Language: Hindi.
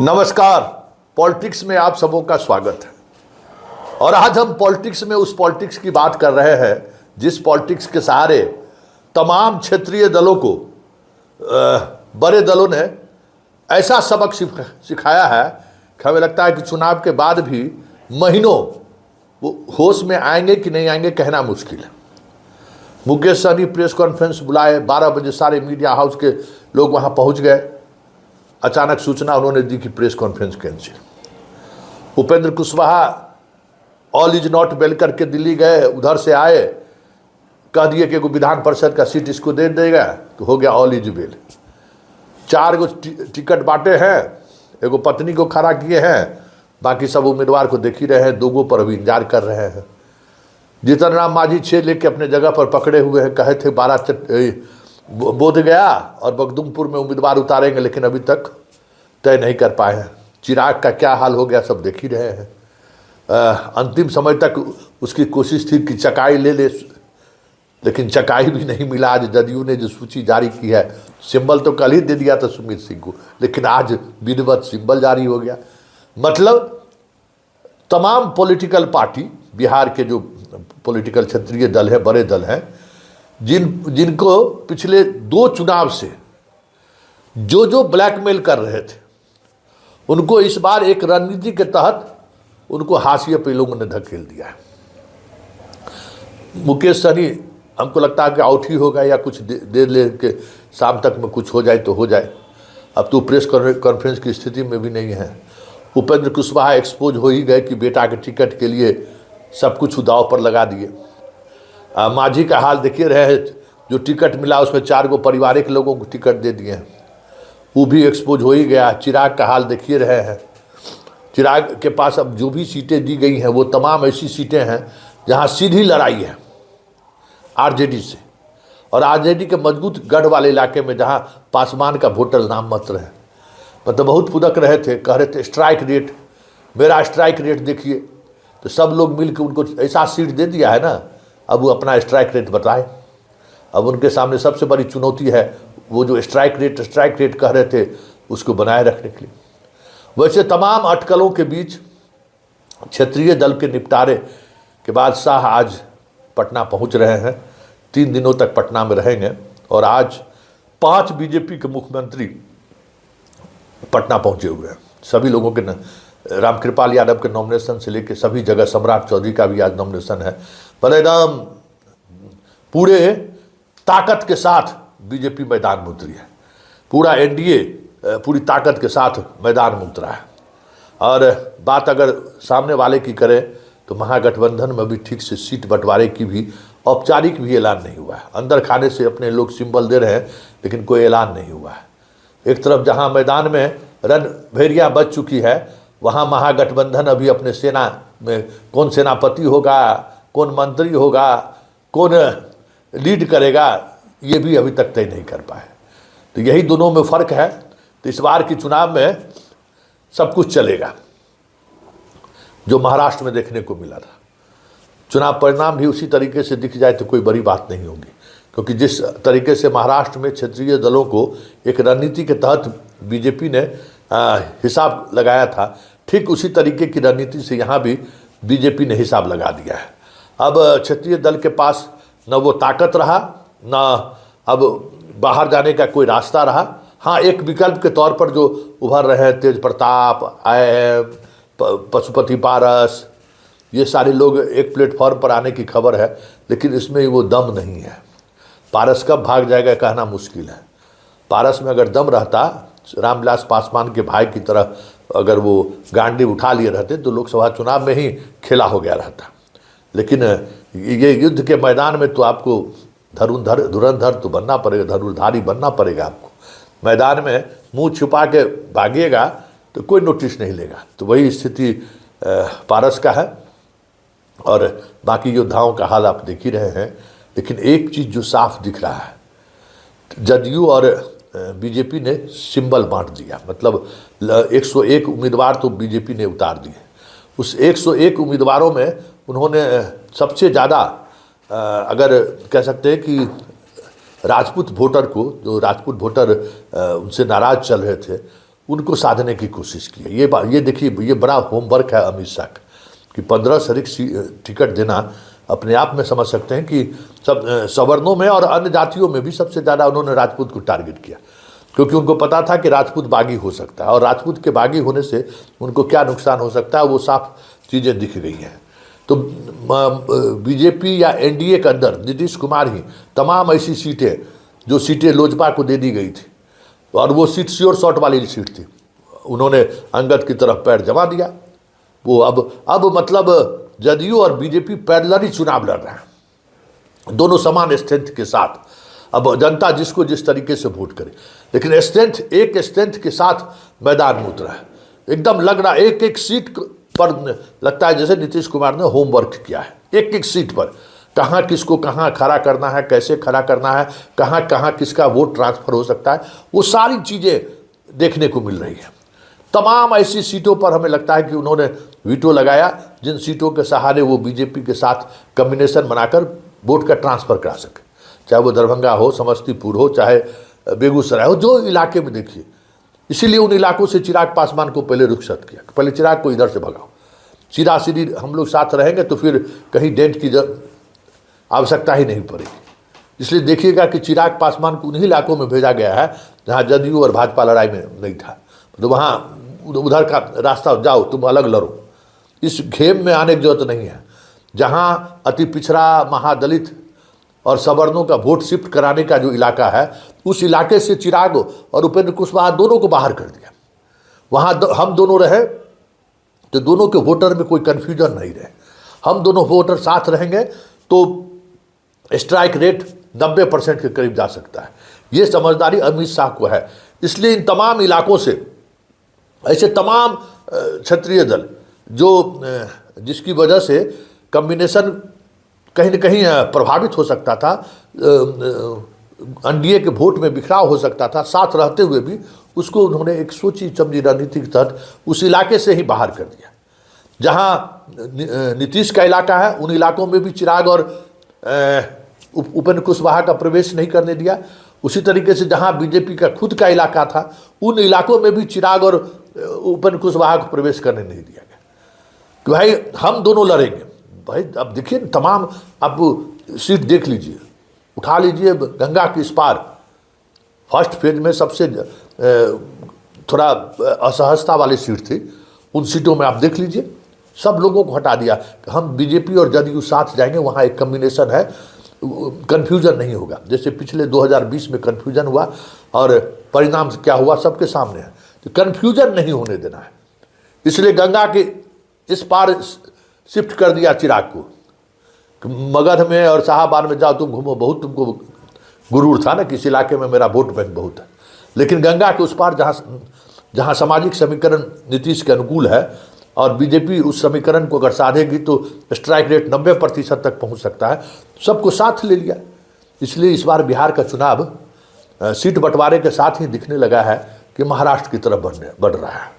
नमस्कार। पॉलिटिक्स में आप सबों का स्वागत है। और आज हम पॉलिटिक्स में उस पॉलिटिक्स की बात कर रहे हैं जिस पॉलिटिक्स के सहारे तमाम क्षेत्रीय दलों को बड़े दलों ने ऐसा सबक सिखाया है कि हमें लगता है कि चुनाव के बाद भी महीनों वो होश में आएंगे कि नहीं आएंगे कहना मुश्किल है। मुकेश सहनी प्रेस कॉन्फ्रेंस बुलाए, 12 बजे सारे मीडिया हाउस के लोग वहाँ पहुँच गए। अचानक सूचना उन्होंने दी कि press conference cancel. Upendra Kushwaha all is not well करके दिल्ली गए, उधर से आए, कह दिए कि विधान परिषद का सीट इसको दे देगा, तो हो गया all is well. 4 go ticket बांटे हैं, एगो पत्नी को खड़ा किए हैं, बाकी सब उम्मीदवार को देख ही रहे हैं, 2 गो पर अभी इंतजार कर रहे हैं। जीतन राम मांझी 6 लेके अपने जगह पर पकड़े हुए हैं, कहे थे 12 बोध गया और बगदुमपुर में उम्मीदवार उतारेंगे, लेकिन अभी तक तय नहीं कर पाए हैं। चिराग का क्या हाल हो गया सब देख ही रहे हैं। अंतिम समय तक उसकी कोशिश थी कि चकाई ले ले, लेकिन चकाई भी नहीं मिला। आज जदयू ने जो सूची जारी की है, सिंबल तो कल ही दे दिया था सुमित सिंह को, लेकिन आज विधिवत सिंबल जारी हो गया। मतलब तमाम पॉलिटिकल पार्टी, बिहार के जो पॉलिटिकल क्षेत्रीय दल है, बड़े दल हैं, जिनको पिछले 2 चुनाव से जो ब्लैकमेल कर रहे थे, उनको इस बार एक रणनीति के तहत उनको हाशिए पे लोगों ने धकेल दिया है। मुकेश सहनी हमको लगता है कि आउट ही होगा या कुछ देर ले के शाम तक में कुछ हो जाए तो हो जाए। अब तो प्रेस कॉन्फ्रेंस की स्थिति में भी नहीं है। उपेंद्र कुशवाहा एक्सपोज हो ही गए कि बेटा के टिकट के लिए सब कुछ दांव पर लगा दिए। मांझी का हाल देखिए रहे, जो टिकट मिला उसमें 4 गो पारिवारिक लोगों को टिकट दे दिए हैं, वो भी एक्सपोज हो ही गया। चिराग का हाल देखिए रहे हैं। चिराग के पास अब जो भी सीटें दी गई हैं वो तमाम ऐसी सीटें हैं जहां सीधी लड़ाई है आरजेडी से, और आरजेडी के मजबूत गढ़ वाले इलाके में जहां पासवान का वोटर नाम मात्र है। मतलब बहुत फुदक रहे थे, कह रहे थे स्ट्राइक रेट, मेरा स्ट्राइक रेट देखिए, तो सब लोग मिल के उनको ऐसा सीट दे दिया है ना, अब वो अपना स्ट्राइक रेट बताए। अब उनके सामने सबसे बड़ी चुनौती है वो जो स्ट्राइक रेट कह रहे थे उसको बनाए रखने के लिए। वैसे तमाम अटकलों के बीच क्षेत्रीय दल के निपटारे के बाद शाह आज पटना पहुंच रहे हैं। 3 दिनों तक पटना में रहेंगे और आज 5 बीजेपी के मुख्यमंत्री पटना पहुंचे हुए हैं। सभी लोगों के रामकृपाल यादव के नॉमिनेशन से लेकर सभी जगह, सम्राट चौधरी का भी आज नॉमिनेशन है। पर एकदम पूरे ताकत के साथ बीजेपी मैदान में उतरी है। पूरा एनडीए पूरी ताकत के साथ मैदान में उतरा है। और बात अगर सामने वाले की करें तो महागठबंधन में भी ठीक से सीट बंटवारे की भी औपचारिक भी ऐलान नहीं हुआ है। अंदर खाने से अपने लोग सिंबल दे रहे हैं, लेकिन कोई ऐलान नहीं हुआ है। एक तरफ जहां मैदान में रणभेरियां बच चुकी है, वहां महागठबंधन अभी अपने सेना में कौन सेनापति होगा, कौन मंत्री होगा, कौन लीड करेगा, ये भी अभी तक तय नहीं कर पाए। तो यही दोनों में फ़र्क है। तो इस बार के चुनाव में सब कुछ चलेगा जो महाराष्ट्र में देखने को मिला था। चुनाव परिणाम भी उसी तरीके से दिख जाए तो कोई बड़ी बात नहीं होगी, क्योंकि जिस तरीके से महाराष्ट्र में क्षेत्रीय दलों को एक रणनीति के तहत बीजेपी ने हिसाब लगाया था, ठीक उसी तरीके की रणनीति से यहाँ भी बीजेपी ने हिसाब लगा दिया है। अब क्षेत्रीय दल के पास न वो ताकत रहा, न अब बाहर जाने का कोई रास्ता रहा। हाँ, एक विकल्प के तौर पर जो उभर रहे हैं, तेज प्रताप, IIM, पशुपति पारस, ये सारे लोग एक प्लेटफॉर्म पर आने की खबर है, लेकिन इसमें वो दम नहीं है। पारस कब भाग जाएगा कहना मुश्किल है। पारस में अगर दम रहता, रामविलास पासवान के भाई की तरह अगर वो गांडी उठा लिए रहते तो लोकसभा चुनाव में ही खेला हो गया रहता। लेकिन ये युद्ध के मैदान में तो आपको धुरंधर तो बनना पड़ेगा, धनुर्धारी बनना पड़ेगा आपको। मैदान में मुंह छुपा के भागिएगा तो कोई नोटिस नहीं लेगा। तो वही स्थिति पारस का है और बाकी योद्धाओं का हाल आप देख ही रहे हैं। लेकिन एक चीज़ जो साफ दिख रहा है, जदयू और बीजेपी ने सिंबल बांट दिया। मतलब 101 उम्मीदवार तो बीजेपी ने उतार दिए। उस 101 उम्मीदवारों में उन्होंने सबसे ज़्यादा अगर कह सकते हैं कि राजपूत वोटर को, जो राजपूत वोटर उनसे नाराज़ चल रहे थे, उनको साधने की कोशिश की है। ये देखिए, ये बड़ा होमवर्क है अमित शाह का कि 15 शरीक टिकट देना अपने आप में समझ सकते हैं कि सब सवर्णों में और अन्य जातियों में भी सबसे ज़्यादा उन्होंने राजपूत को टारगेट किया, क्योंकि उनको पता था कि राजपूत बागी हो सकता है और राजपूत के बागी होने से उनको क्या नुकसान हो सकता है वो साफ चीज़ें दिख गई हैं। तो बीजेपी या एनडीए के अंदर नीतीश कुमार ही तमाम ऐसी सीटें, जो सीटें लोजपा को दे दी गई थी और वो सीट श्योर शॉट वाली सीट थी, उन्होंने अंगद की तरफ पैर जमा दिया। वो अब मतलब जदयू और बीजेपी पैरेलली चुनाव लड़ रहे हैं, दोनों समान स्ट्रेंथ के साथ। अब जनता जिसको जिस तरीके से वोट करे, लेकिन एक स्ट्रेंथ के साथ मैदान में उतरा है। एकदम लग रहा एक एक सीट पर लगता है जैसे नीतीश कुमार ने होमवर्क किया है। एक एक सीट पर कहाँ किसको कहाँ खड़ा करना है, कैसे खड़ा करना है, कहाँ कहाँ किसका वोट ट्रांसफर हो सकता है, वो सारी चीज़ें देखने को मिल रही है। तमाम ऐसी सीटों पर हमें लगता है कि उन्होंने वीटो लगाया जिन सीटों के सहारे वो बीजेपी के साथ कम्बिनेशन बनाकर वोट का ट्रांसफ़र करा सके, चाहे वो दरभंगा हो, समस्तीपुर हो, चाहे बेगूसराय हो, जो इलाके में देखिए। इसीलिए उन इलाकों से चिराग पासवान को पहले रुखसत किया, पहले चिराग को इधर से भगाओ, सीधा सीधी हम लोग साथ रहेंगे तो फिर कहीं डेंट की आवश्यकता ही नहीं पड़ेगी। इसलिए देखिएगा कि चिराग पासवान को उन्हीं इलाकों में भेजा गया है जहाँ जदयू और भाजपा लड़ाई में नहीं था, तो वहाँ उधर का रास्ता जाओ, तुम अलग लड़ो, इस खेम में आने की जरूरत नहीं है। जहाँ अति पिछड़ा, महादलित और सवर्णों का वोट शिफ्ट कराने का जो इलाका है, उस इलाके से चिराग और उपेंद्र कुशवाहा दोनों को बाहर कर दिया। वहाँ हम दोनों रहे तो दोनों के वोटर में कोई कन्फ्यूजन नहीं रहे। हम दोनों वोटर साथ रहेंगे तो स्ट्राइक रेट 90% के करीब जा सकता है। ये समझदारी अमित शाह को है। इसलिए इन तमाम इलाकों से ऐसे तमाम क्षेत्रीय दल जो जिसकी वजह से कम्बिनेशन कहीं न कहीं प्रभावित हो सकता था, एनडीए के वोट में बिखराव हो सकता था, साथ रहते हुए भी उसको उन्होंने एक सोची समझी रणनीति के तहत उस इलाके से ही बाहर कर दिया। जहाँ नीतीश का इलाका है उन इलाकों में भी चिराग और उपेंद्र कुशवाहा का प्रवेश नहीं करने दिया। उसी तरीके से जहाँ बीजेपी का खुद का इलाका था उन इलाकों में भी चिराग और उपेंद्र कुशवाहा को प्रवेश करने नहीं दिया गया कि भाई हम दोनों लड़ेंगे। भाई अब देखिए तमाम, आप सीट देख लीजिए, उठा लीजिए गंगा के इस पार, फर्स्ट फेज में सबसे थोड़ा असहजता वाली सीट थी, उन सीटों में आप देख लीजिए सब लोगों को हटा दिया। हम बीजेपी और जदयू साथ जाएंगे, वहाँ एक कम्बिनेशन है, कन्फ्यूजन नहीं होगा। जैसे पिछले 2020 में कन्फ्यूजन हुआ और परिणाम क्या हुआ सबके सामने है, तो कन्फ्यूजन नहीं होने देना है। इसलिए गंगा के इस पार शिफ्ट कर दिया चिराग को। मगध में और शाहबाद में जाओ तुम घूमो, बहुत तुमको गुरूर था ना कि इस इलाके में मेरा वोट बैंक बहुत है। लेकिन गंगा के उस पार जहाँ सामाजिक समीकरण नीतीश के अनुकूल है और बीजेपी उस समीकरण को अगर साधेगी तो स्ट्राइक रेट 90% तक पहुँच सकता है, सबको साथ ले लिया। इसलिए इस बार बिहार का चुनाव सीट बंटवारे के साथ ही दिखने लगा है कि महाराष्ट्र की तरफ बढ़ रहा है।